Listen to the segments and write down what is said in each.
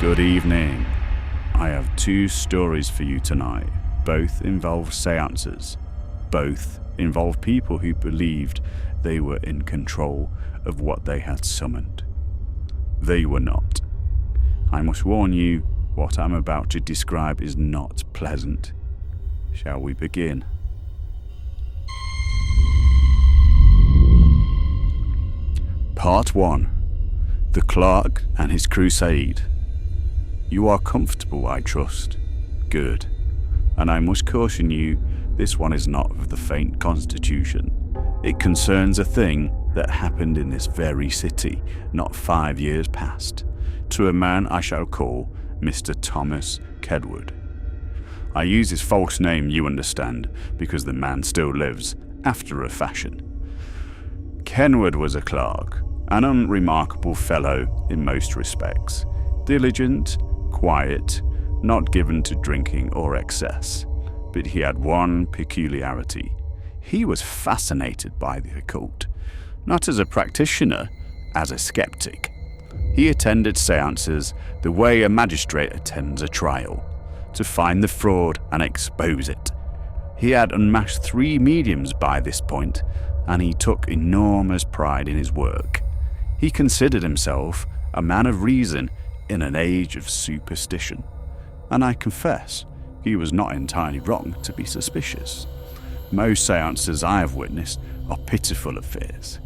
Good evening. I have two stories for you tonight. Both involve séances. Both involve people who believed they were in control of what they had summoned. They were not. I must warn you, what I'm about to describe is not pleasant. Shall we begin? Part 1. The Clerk and his Crusade. You are comfortable, I trust. Good. And I must caution you, this one is not of the faint constitution. It concerns a thing that happened in this very city not 5 years past, to a man I shall call Mr. Thomas Kedwood. I use his false name, you understand, because the man still lives, after a fashion. Kenwood was a clerk, an unremarkable fellow in most respects, diligent, quiet, not given to drinking or excess. But he had one peculiarity. He was fascinated by the occult, not as a practitioner, as a skeptic. He attended séances the way a magistrate attends a trial, to find the fraud and expose it. He had unmasked 3 mediums by this point, and he took enormous pride in his work. He considered himself a man of reason in an age of superstition, and I confess he was not entirely wrong to be suspicious. Most séances I have witnessed are pitiful affairs.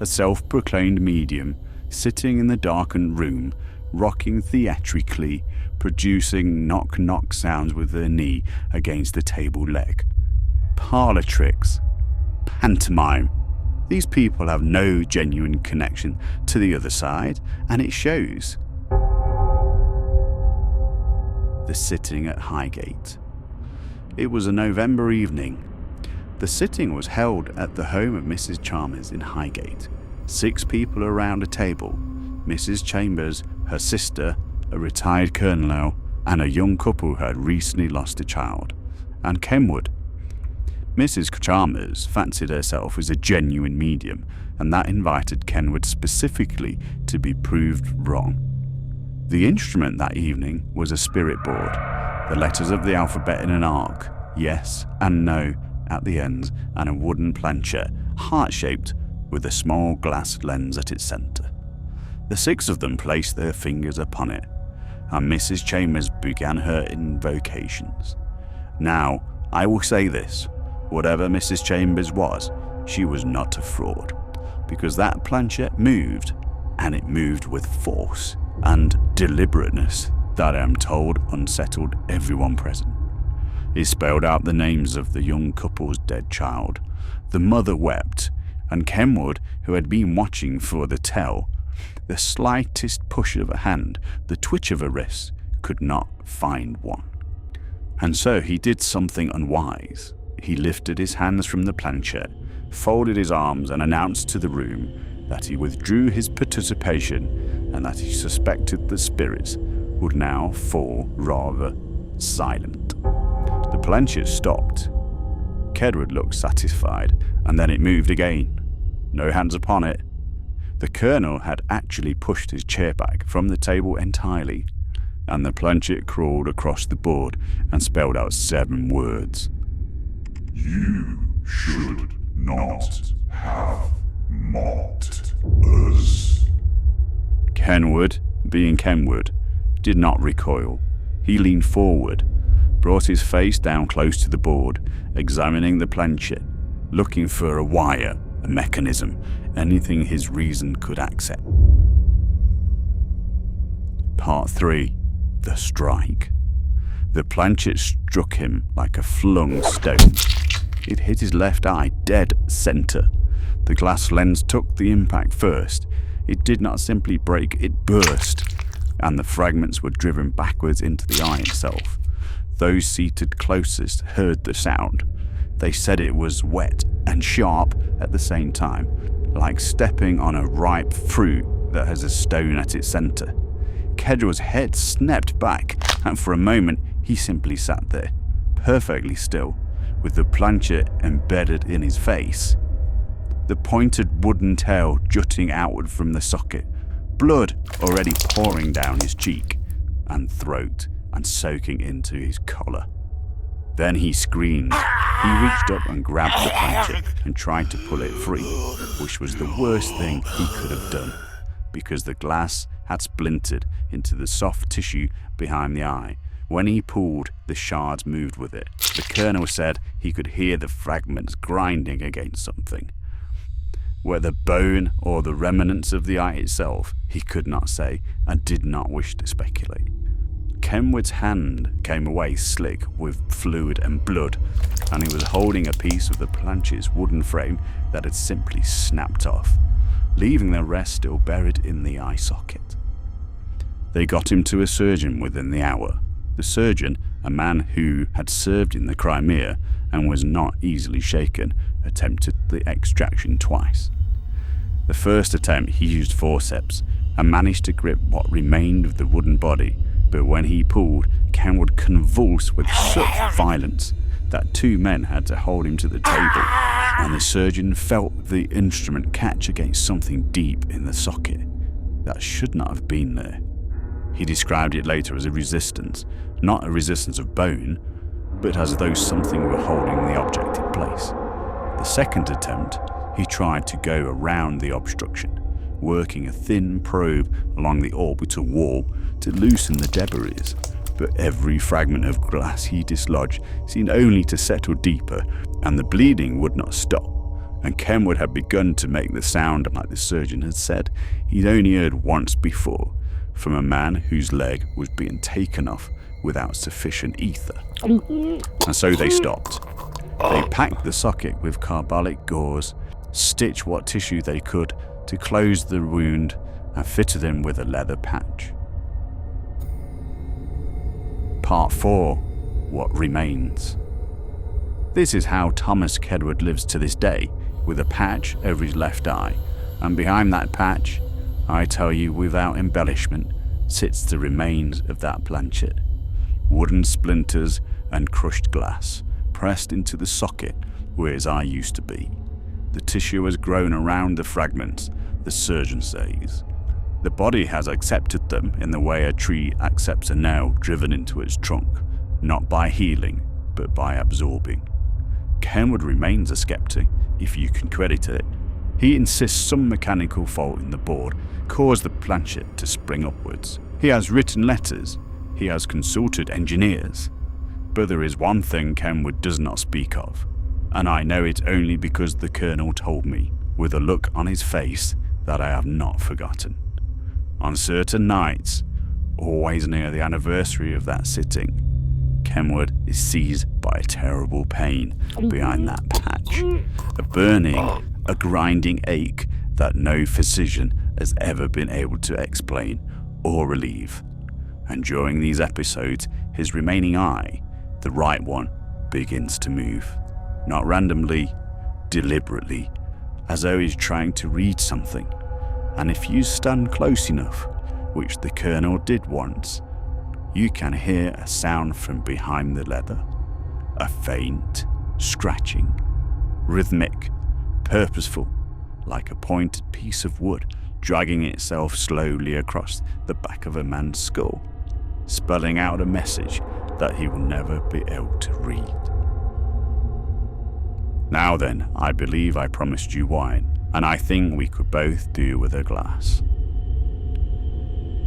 A self-proclaimed medium sitting in the darkened room, rocking theatrically, producing knock-knock sounds with their knee against the table leg. Parlour tricks. Pantomime. These people have no genuine connection to the other side, and it shows. The sitting at Highgate. It was a November evening. The sitting was held at the home of Mrs. Chalmers in Highgate. 6 people around a table. Mrs. Chambers, her sister, a retired colonel, and a young couple who had recently lost a child, and Kenwood. Mrs. Chalmers fancied herself as a genuine medium, and that invited Kenwood specifically to be proved wrong. The instrument that evening was a spirit board, the letters of the alphabet in an arc, yes and no at the ends, and a wooden planchette, heart-shaped, with a small glass lens at its centre. The 6 of them placed their fingers upon it, and Mrs. Chambers began her invocations. Now, I will say this, whatever Mrs. Chambers was, she was not a fraud, because that planchette moved, and it moved with force and deliberateness that I am told unsettled everyone present. It spelled out the names of the young couple's dead child. The mother wept, and Kenwood, who had been watching for the tell, the slightest push of a hand, the twitch of a wrist, could not find one. And so he did something unwise. He lifted his hands from the planchette, folded his arms, and announced to the room that he withdrew his participation and that he suspected the spirits would now fall rather silent. The planchette stopped. Kedwood looked satisfied, and then it moved again. No hands upon it. The colonel had actually pushed his chair back from the table entirely, and the planchette crawled across the board and spelled out 7 words. You should not have mocked us. Kenwood, being Kenwood, did not recoil. He leaned forward, brought his face down close to the board, examining the planchette, looking for a wire, a mechanism, anything his reason could accept. Part 3. The Strike. The planchette struck him like a flung stone. It hit his left eye dead center. The glass lens took the impact first. It did not simply break, it burst, and the fragments were driven backwards into the eye itself. Those seated closest heard the sound. They said it was wet and sharp at the same time, like stepping on a ripe fruit that has a stone at its center. Kedwood's head snapped back, and for a moment he simply sat there, perfectly still, with the planchette embedded in his face. The pointed wooden tail jutting outward from the socket, blood already pouring down his cheek. and throat and soaking into his collar. Then he screamed. He reached up and grabbed the planchette and tried to pull it free, which was the worst thing he could have done, because the glass had splintered into the soft tissue behind the eye. When he pulled, the shards moved with it. The colonel said he could hear the fragments grinding against something. Whether bone or the remnants of the eye itself, he could not say and did not wish to speculate. Kenwood's hand came away slick with fluid and blood, and he was holding a piece of the Planchette's wooden frame that had simply snapped off, leaving the rest still buried in the eye socket. They got him to a surgeon within the hour. The surgeon, a man who had served in the Crimea and was not easily shaken, attempted the extraction twice. The first attempt he used forceps and managed to grip what remained of the wooden body, but when he pulled, Kenwood convulsed with such violence that two men had to hold him to the table, and the surgeon felt the instrument catch against something deep in the socket that should not have been there. He described it later as a resistance, not a resistance of bone, but as though something were holding the object in place. The second attempt, he tried to go around the obstruction, working a thin probe along the orbital wall to loosen the debris, but every fragment of glass he dislodged seemed only to settle deeper, and the bleeding would not stop. And Kenwood had begun to make the sound like the surgeon had said he'd only heard once before, from a man whose leg was being taken off without sufficient ether. And so they stopped. They packed the socket with carbolic gauze, stitched what tissue they could to close the wound, and fitted him with a leather patch. Part 4. What Remains. This is how Thomas Kenwood lives to this day, with a patch over his left eye, and behind that patch, I tell you without embellishment, sits the remains of that Planchette. Wooden splinters and crushed glass, pressed into the socket where his eye used to be. The tissue has grown around the fragments, the surgeon says. The body has accepted them in the way a tree accepts a nail driven into its trunk, not by healing, but by absorbing. Kenwood remains a skeptic, if you can credit it. He insists some mechanical fault in the board caused the Planchette to spring upwards. He has written letters. He has consulted engineers. But there is one thing Kenwood does not speak of, and I know it only because the Colonel told me, with a look on his face that I have not forgotten. On certain nights, always near the anniversary of that sitting, Kenwood is seized by a terrible pain behind that patch, a burning, a grinding ache that no physician has ever been able to explain or relieve. And during these episodes, his remaining eye, the right one, begins to move. Not randomly, deliberately, as though he's trying to read something. And if you stand close enough, which the Colonel did once, you can hear a sound from behind the leather. A faint, scratching, rhythmic, purposeful, like a pointed piece of wood dragging itself slowly across the back of a man's skull, spelling out a message that he will never be able to read. Now then, I believe I promised you wine, and I think we could both do with a glass.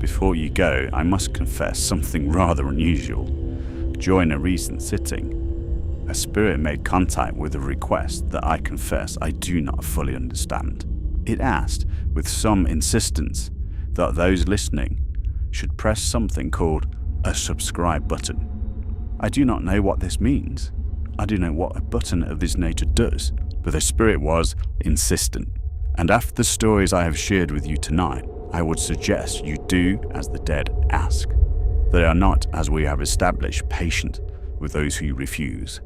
Before you go, I must confess something rather unusual. During a recent sitting, a spirit made contact with a request that I confess I do not fully understand. It asked, with some insistence, that those listening should press something called a subscribe button. I do not know what this means. I do know what a button of this nature does, but the spirit was insistent. And after the stories I have shared with you tonight, I would suggest you do as the dead ask. They are not, as we have established, patient with those who refuse.